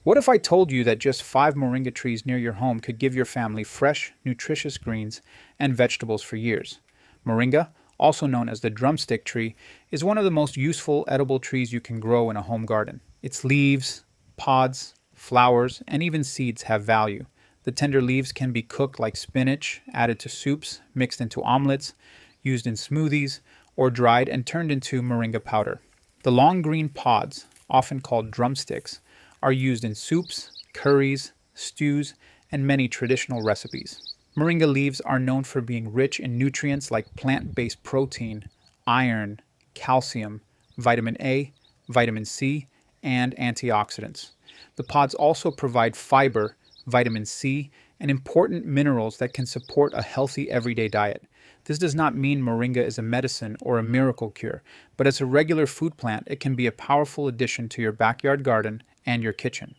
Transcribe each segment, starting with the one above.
What if I told you that just 5 moringa trees near your home could give your family fresh, nutritious greens and vegetables for years? Moringa, also known as the drumstick tree, is one of the most useful edible trees you can grow in a home garden. Its leaves, pods, flowers, and even seeds have value. The tender leaves can be cooked like spinach, added to soups, mixed into omelets, used in smoothies, or dried and turned into moringa powder. The long green pods, often called drumsticks, are used in soups, curries, stews, and many traditional recipes. Moringa leaves are known for being rich in nutrients like plant based protein, iron, calcium, vitamin A, vitamin C, and antioxidants. The pods also provide fiber, vitamin C, and important minerals that can support a healthy everyday diet. This does not mean moringa is a medicine or a miracle cure, but as a regular food plant, it can be a powerful addition to your backyard garden and your kitchen.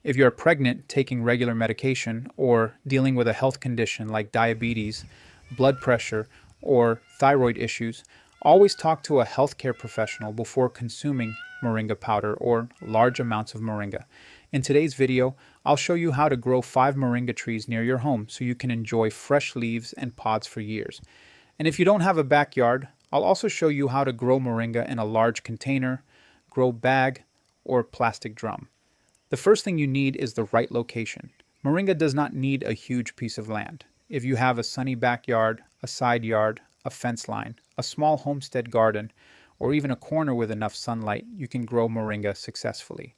If you're pregnant, taking regular medication, or dealing with a health condition like diabetes, blood pressure, or thyroid issues, always talk to a healthcare professional before consuming moringa powder or large amounts of moringa. In today's video, I'll show you how to grow 5 moringa trees near your home so you can enjoy fresh leaves and pods for years. And if you don't have a backyard, I'll also show you how to grow moringa in a large container, grow bag, or plastic drum. The first thing you need is the right location. Moringa does not need a huge piece of land. If you have a sunny backyard, a side yard, a fence line, a small homestead garden, or even a corner with enough sunlight, you can grow moringa successfully.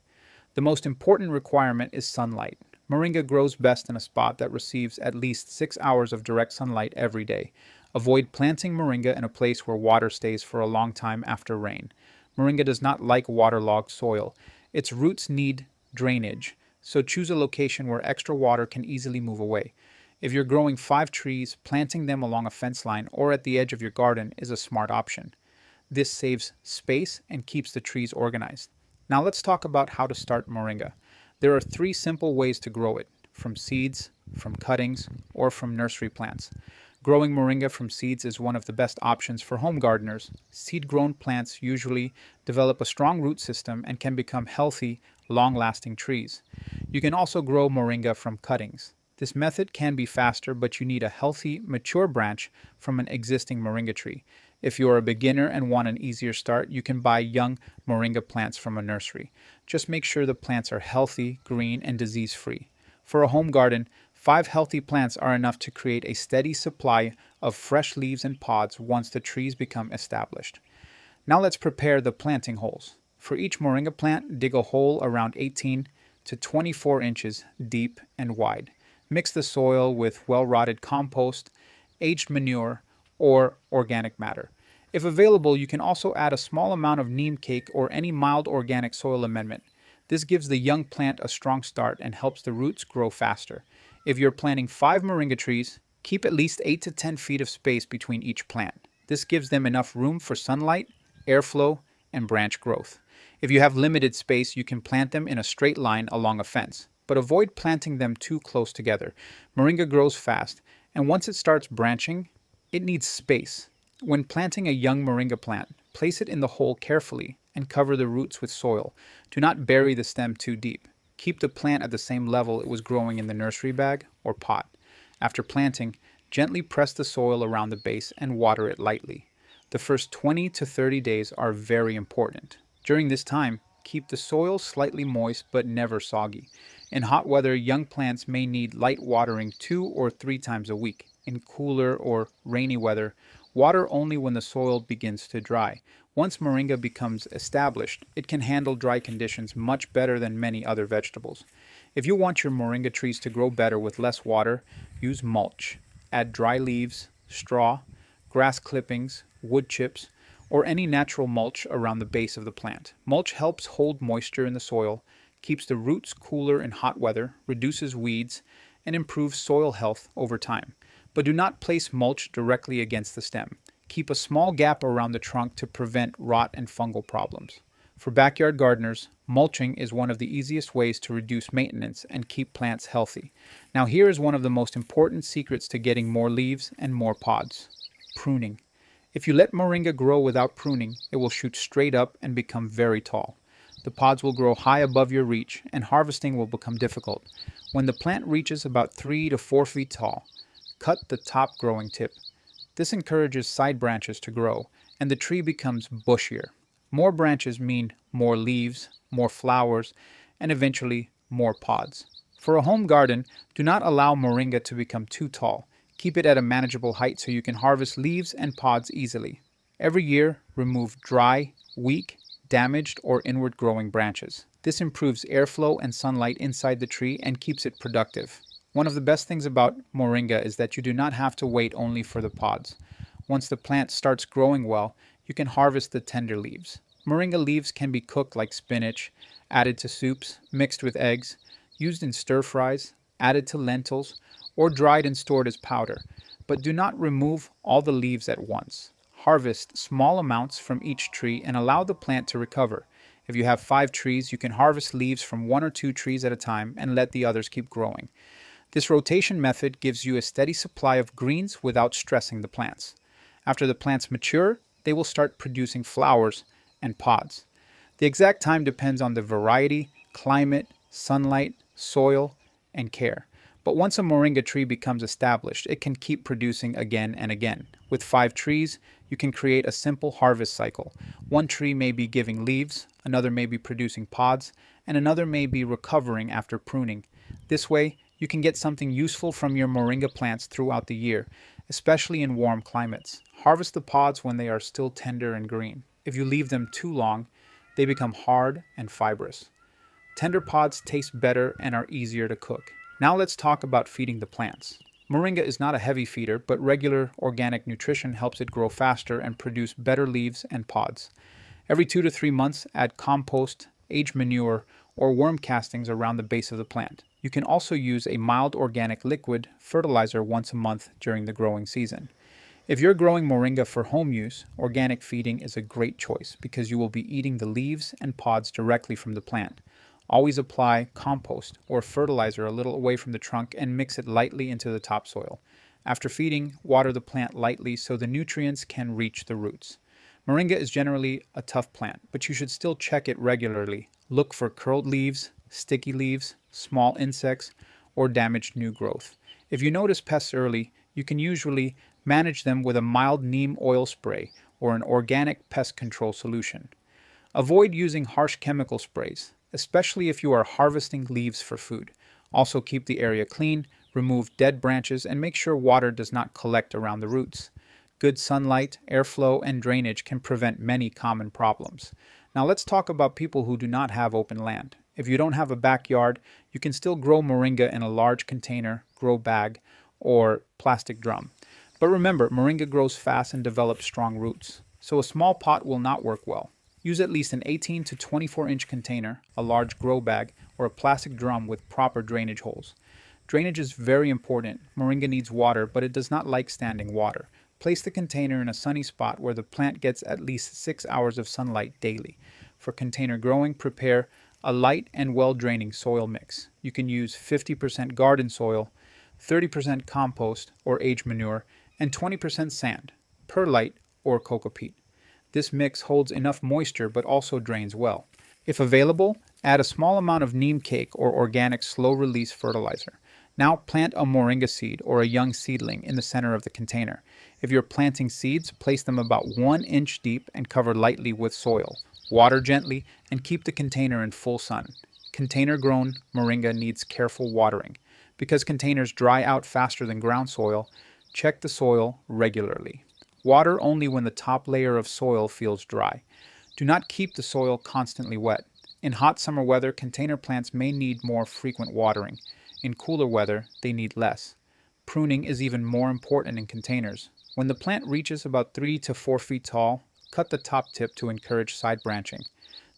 The most important requirement is sunlight. Moringa grows best in a spot that receives at least 6 hours of direct sunlight every day. Avoid planting moringa in a place where water stays for a long time after rain. Moringa does not like waterlogged soil. Its roots need drainage, so choose a location where extra water can easily move away. If you're growing 5 trees, planting them along a fence line or at the edge of your garden is a smart option. This saves space and keeps the trees organized. Now let's talk about how to start moringa. There are 3 simple ways to grow it: from seeds, from cuttings, or from nursery plants. Growing moringa from seeds is one of the best options for home gardeners. Seed-grown plants usually develop a strong root system and can become healthy, long-lasting trees. You can also grow moringa from cuttings. This method can be faster, but you need a healthy, mature branch from an existing moringa tree. If you are a beginner and want an easier start, you can buy young moringa plants from a nursery. Just make sure the plants are healthy, green, and disease-free. For a home garden, 5 healthy plants are enough to create a steady supply of fresh leaves and pods once the trees become established. Now let's prepare the planting holes. For each moringa plant, dig a hole around 18 to 24 inches deep and wide. Mix the soil with well-rotted compost, aged manure, or organic matter. If available, you can also add a small amount of neem cake or any mild organic soil amendment. This gives the young plant a strong start and helps the roots grow faster. If you're planting 5 moringa trees, keep at least 8 to 10 feet of space between each plant. This gives them enough room for sunlight, airflow, and branch growth. If you have limited space, you can plant them in a straight line along a fence, but avoid planting them too close together. Moringa grows fast, and once it starts branching, it needs space. When planting a young moringa plant, place it in the hole carefully and cover the roots with soil. Do not bury the stem too deep. Keep the plant at the same level it was growing in the nursery bag or pot. After planting, gently press the soil around the base and water it lightly. The first 20 to 30 days are very important. During this time, keep the soil slightly moist but never soggy. In hot weather, young plants may need light watering 2 or 3 times a week. In cooler or rainy weather, water only when the soil begins to dry. Once moringa becomes established, it can handle dry conditions much better than many other vegetables. If you want your moringa trees to grow better with less water, use mulch. Add dry leaves, straw, grass clippings, wood chips, or any natural mulch around the base of the plant. Mulch helps hold moisture in the soil, keeps the roots cooler in hot weather, reduces weeds, and improves soil health over time. But do not place mulch directly against the stem. Keep a small gap around the trunk to prevent rot and fungal problems. For backyard gardeners, mulching is one of the easiest ways to reduce maintenance and keep plants healthy. Now here is one of the most important secrets to getting more leaves and more pods: pruning. If you let moringa grow without pruning, it will shoot straight up and become very tall. The pods will grow high above your reach, and harvesting will become difficult. When the plant reaches about 3 to 4 feet tall, cut the top growing tip. This encourages side branches to grow, and the tree becomes bushier. More branches mean more leaves, more flowers, and eventually more pods. For a home garden, do not allow moringa to become too tall. Keep it at a manageable height so you can harvest leaves and pods easily. Every year, remove dry, weak, damaged, or inward growing branches. This improves airflow and sunlight inside the tree and keeps it productive. One of the best things about moringa is that you do not have to wait only for the pods. Once the plant starts growing well, you can harvest the tender leaves. Moringa leaves can be cooked like spinach, added to soups, mixed with eggs, used in stir fries, added to lentils, or dried and stored as powder. But do not remove all the leaves at once. Harvest small amounts from each tree and allow the plant to recover. If you have 5 trees, you can harvest leaves from 1 or 2 trees at a time and let the others keep growing. This rotation method gives you a steady supply of greens without stressing the plants. After the plants mature, they will start producing flowers and pods. The exact time depends on the variety, climate, sunlight, soil, and care. But once a moringa tree becomes established, it can keep producing again and again. With 5 trees, you can create a simple harvest cycle. One tree may be giving leaves, another may be producing pods, and another may be recovering after pruning. This way, you can get something useful from your moringa plants throughout the year, especially in warm climates. Harvest the pods when they are still tender and green. If you leave them too long, they become hard and fibrous. Tender pods taste better and are easier to cook. Now let's talk about feeding the plants. Moringa is not a heavy feeder, but regular organic nutrition helps it grow faster and produce better leaves and pods. Every 2 to 3 months, add compost, aged manure, or worm castings around the base of the plant. You can also use a mild organic liquid fertilizer once a month during the growing season. If you're growing moringa for home use, organic feeding is a great choice because you will be eating the leaves and pods directly from the plant. Always apply compost or fertilizer a little away from the trunk and mix it lightly into the topsoil. After feeding, water the plant lightly so the nutrients can reach the roots. Moringa is generally a tough plant, but you should still check it regularly. Look for curled leaves, sticky leaves, small insects, or damaged new growth. If you notice pests early, you can usually manage them with a mild neem oil spray or an organic pest control solution. Avoid using harsh chemical sprays, especially if you are harvesting leaves for food. Also keep the area clean, remove dead branches, and make sure water does not collect around the roots. Good sunlight, airflow, and drainage can prevent many common problems. Now let's talk about people who do not have open land. If you don't have a backyard, you can still grow moringa in a large container, grow bag, or plastic drum. But remember, moringa grows fast and develops strong roots, so a small pot will not work well. Use at least an 18 to 24-inch container, a large grow bag, or a plastic drum with proper drainage holes. Drainage is very important. Moringa needs water, but it does not like standing water. Place the container in a sunny spot where the plant gets at least 6 hours of sunlight daily. For container growing, prepare a light and well-draining soil mix. You can use 50% garden soil, 30% compost or aged manure, and 20% sand, perlite or coco peat. This mix holds enough moisture but also drains well. If available, add a small amount of neem cake or organic slow-release fertilizer. Now plant a moringa seed or a young seedling in the center of the container. If you're planting seeds, place them about 1 inch deep and cover lightly with soil. Water gently and keep the container in full sun. Container-grown moringa needs careful watering. Because containers dry out faster than ground soil, check the soil regularly. Water only when the top layer of soil feels dry. Do not keep the soil constantly wet. In hot summer weather, container plants may need more frequent watering. In cooler weather, they need less. Pruning is even more important in containers. When the plant reaches about 3 to 4 feet tall, cut the top tip to encourage side branching.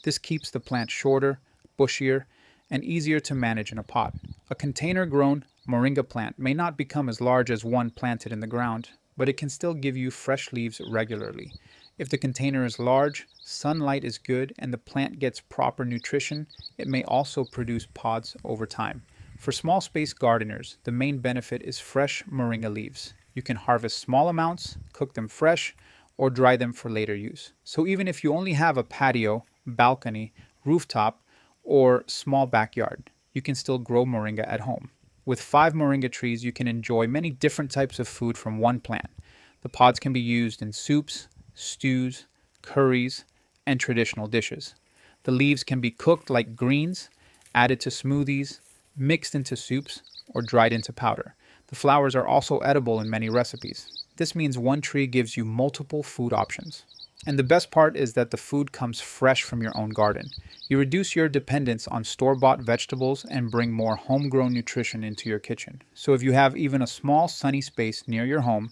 This keeps the plant shorter, bushier, and easier to manage in a pot. A container-grown moringa plant may not become as large as one planted in the ground, but it can still give you fresh leaves regularly. If the container is large, sunlight is good, and the plant gets proper nutrition, it may also produce pods over time. For small space gardeners, the main benefit is fresh moringa leaves. You can harvest small amounts, cook them fresh, or dry them for later use. So even if you only have a patio, balcony, rooftop, or small backyard, you can still grow moringa at home. With 5 moringa trees, you can enjoy many different types of food from one plant. The pods can be used in soups, stews, curries, and traditional dishes. The leaves can be cooked like greens, added to smoothies, mixed into soups, or dried into powder. The flowers are also edible in many recipes. This means one tree gives you multiple food options. And the best part is that the food comes fresh from your own garden. You reduce your dependence on store bought vegetables and bring more homegrown nutrition into your kitchen. So, if you have even a small sunny space near your home,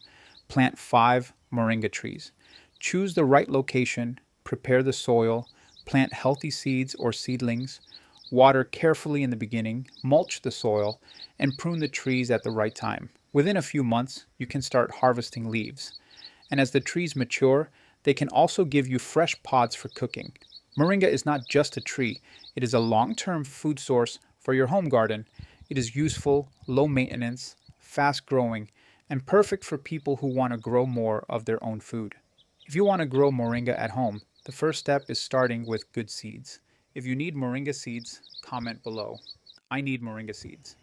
plant 5 moringa trees. Choose the right location, prepare the soil, plant healthy seeds or seedlings, water carefully in the beginning, mulch the soil, and prune the trees at the right time. Within a few months, you can start harvesting leaves. And as the trees mature, they can also give you fresh pods for cooking. Moringa is not just a tree, it is a long term food source for your home garden. It is useful, low maintenance, fast growing, and perfect for people who want to grow more of their own food. If you want to grow moringa at home, the first step is starting with good seeds. If you need moringa seeds, comment below. I need moringa seeds.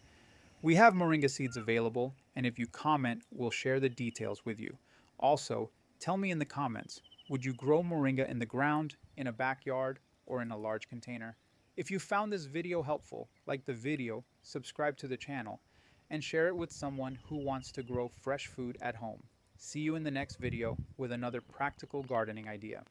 We have moringa seeds available, and if you comment, we'll share the details with you. Also, tell me in the comments, would you grow moringa in the ground, in a backyard, or in a large container? If you found this video helpful, like the video, subscribe to the channel, and share it with someone who wants to grow fresh food at home. See you in the next video with another practical gardening idea.